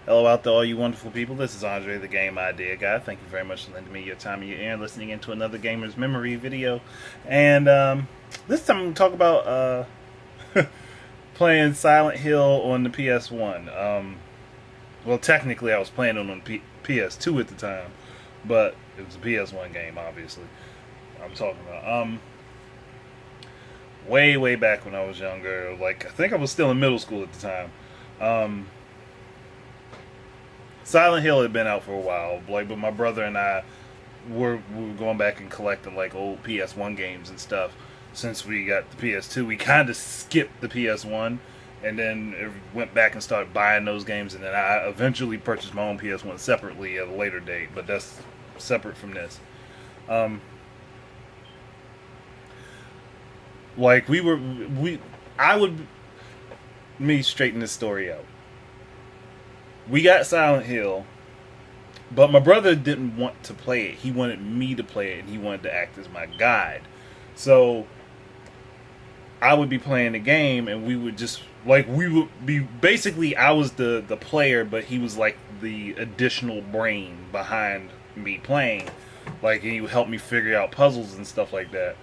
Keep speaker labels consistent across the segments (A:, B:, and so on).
A: Hello out there, all you wonderful people. This is Andre, the Game Idea Guy. Thank you very much for lending me your time and your ear and listening into another Gamer's Memory video. And this time I'm going to talk about playing Silent Hill on the PS1. Well, technically I was playing it on PS2 at the time, but it was a PS1 game, obviously. I'm talking about way back when I was younger. Like, I think I was still in middle school at the time. Silent Hill had been out for a while, like, but my brother and I were going back and collecting like old PS1 games and stuff. Since we got the PS2, we kind of skipped the PS1, and then went back and started buying those games. And then I eventually purchased my own PS1 separately at a later date, but that's separate from this. Um, like I would me straighten this story out. We got Silent Hill, but my brother didn't want to play it. He wanted me to play it, and he wanted to act as my guide. So I would be playing the game, and we would just we would be basically I was the player, but he was like the additional brain behind me playing. Like, he would help me figure out puzzles and stuff like that.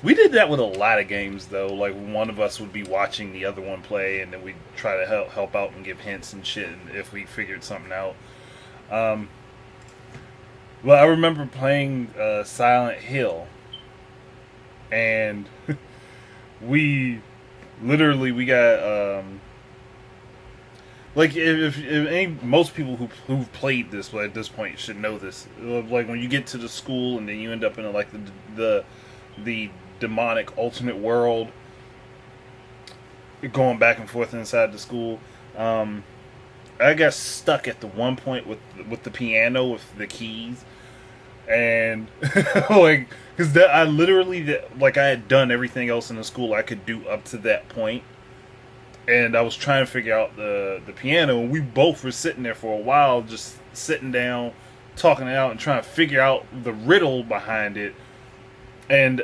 A: We did that with a lot of games, though. Like, one of us would be watching the other one play, and then we'd try to help out and give hints and shit if we figured something out. Um, well, I remember playing Silent Hill, and we we got like, if any, most people who've played this at this point should know this. Like, when you get to the school and then you end up in like the demonic alternate world, going back and forth inside the school. I got stuck at the one point with the piano with the keys, and like, because I literally, like, I had done everything else in the school I could do up to that point, and I was trying to figure out the piano, and we both were sitting there for a while, just sitting down, talking it out, and trying to figure out the riddle behind it. And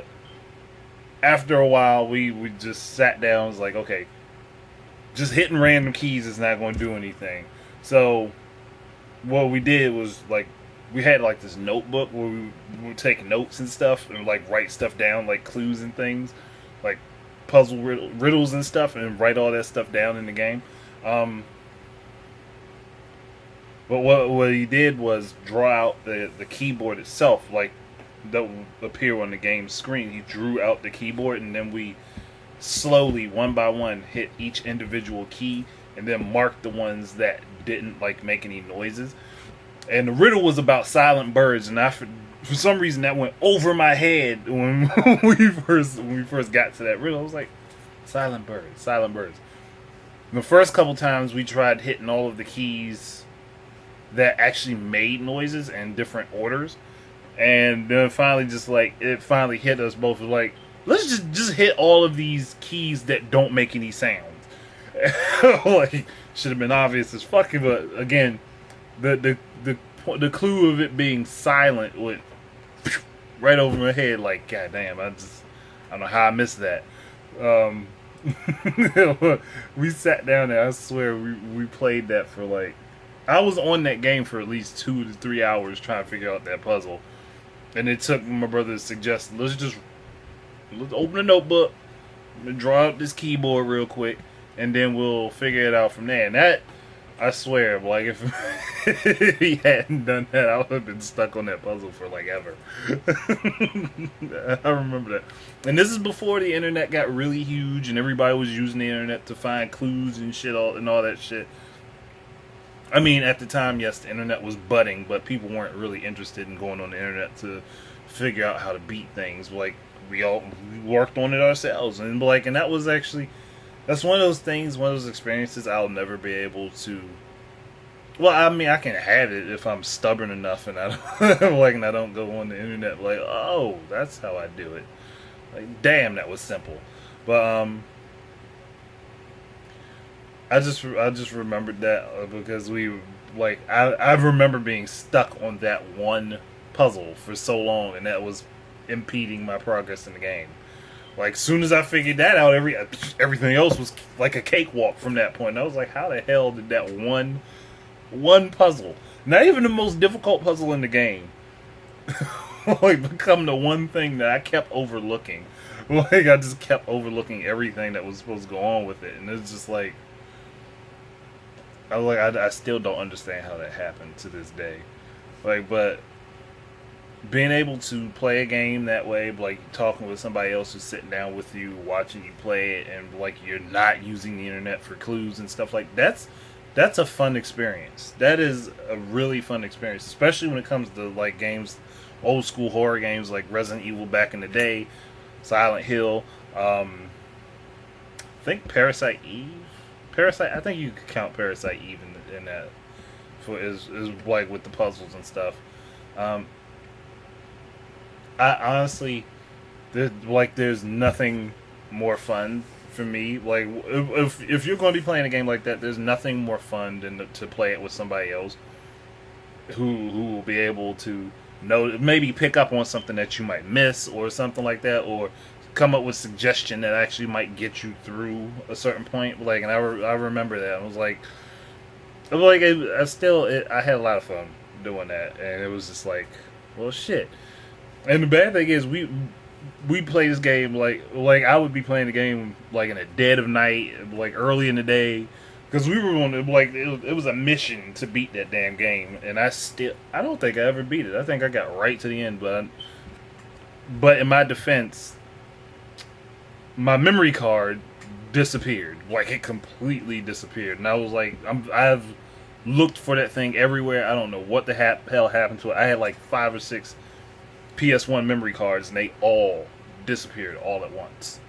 A: after a while, we just sat down and was like, okay, just hitting random keys is not going to do anything. So what we did was, like, we had like this notebook where we would take notes and stuff and like write stuff down, like clues and things, like puzzle riddles and stuff, and write all that stuff down in the game. But what he did was draw out the keyboard itself, like, that will appear on the game screen. He drew out the keyboard, and then we slowly, one by one, hit each individual key, and then marked the ones that didn't like make any noises. And the riddle was about silent birds, and for some reason that went over my head when we first got to that riddle. I was like, silent birds, silent birds. And the first couple times we tried hitting all of the keys that actually made noises in different orders. And then finally, just like, it finally hit us both. Like, let's just hit all of these keys that don't make any sounds. Like, should have been obvious as fucking. But again, the clue of it being silent went right over my head. Like, goddamn, I don't know how I missed that. We sat down there. I swear we played that for like, I was on that game for at least 2 to 3 hours trying to figure out that puzzle. And it took my brother's suggestion, let's open a notebook, draw out this keyboard real quick, and then we'll figure it out from there. And that, I swear, like, if he hadn't done that, I would have been stuck on that puzzle for like ever. I remember that. And this is before the internet got really huge and everybody was using the internet to find clues and shit, all that shit. I mean, at the time, yes, the internet was budding, but people weren't really interested in going on the internet to figure out how to beat things. Like, we worked on it ourselves, and like, and that was actually, that's one of those things, one of those experiences I'll never be able to. Well, I mean, I can have it if I'm stubborn enough, and I don't, like, and I don't go on the internet like, oh, that's how I do it. Like, damn, that was simple. But I just remembered that because I remember being stuck on that one puzzle for so long, and that was impeding my progress in the game. Like, soon as I figured that out, everything else was like a cakewalk from that point. And I was like, how the hell did that one One puzzle, not even the most difficult puzzle in the game, like become the one thing that I kept overlooking. Like I just kept overlooking everything that was supposed to go on with it, and it's just like I still don't understand how that happened to this day. Like, but being able to play a game that way, like talking with somebody else who's sitting down with you, watching you play it, and like you're not using the internet for clues and stuff like that's a fun experience. That is a really fun experience, especially when it comes to like games, old school horror games like Resident Evil back in the day, Silent Hill. I think Parasite Eve. Parasite. I think you could count Parasite Eve in that for is like with the puzzles and stuff. Um, I honestly, there's nothing more fun for me. Like if you're going to be playing a game like that, there's nothing more fun than to play it with somebody else who will be able to know, maybe pick up on something that you might miss or something like that, or come up with suggestion that actually might get you through a certain point. Like, and I remember that. I had a lot of fun doing that, and it was just like, well, shit. And the bad thing is, we play this game like I would be playing the game like in the dead of night, like early in the day, because we were on like it was a mission to beat that damn game, and I don't think I ever beat it. I think I got right to the end, but in my defense, my memory card disappeared. Like it completely disappeared, and I was like, I've looked for that thing everywhere. I don't know what the hell happened to it. I had like 5 or 6 PS1 memory cards, and they all disappeared all at once.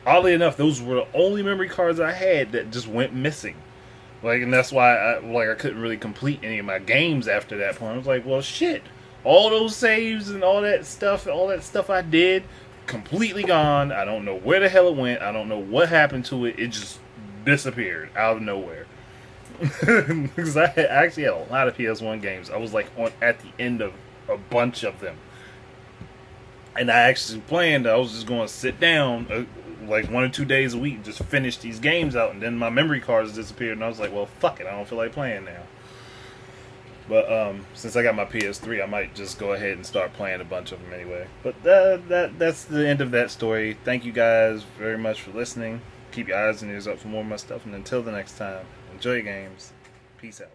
A: Oddly enough, those were the only memory cards I had that just went missing. Like, and that's why I couldn't really complete any of my games after that point. I was like, well, shit, all those saves and all that stuff I did, completely gone. I don't know where the hell it went. I don't know what happened to it. It just disappeared out of nowhere. Because I actually had a lot of PS1 games. I was like at the end of a bunch of them, and I actually planned. I was just going to sit down like 1 or 2 days a week, just finish these games out, and then my memory cards disappeared, and I was like, well, fuck it, I don't feel like playing now. But since I got my PS3, I might just go ahead and start playing a bunch of them anyway. But that's the end of that story. Thank you guys very much for listening. Keep your eyes and ears up for more of my stuff, and until the next time, enjoy your games. Peace out.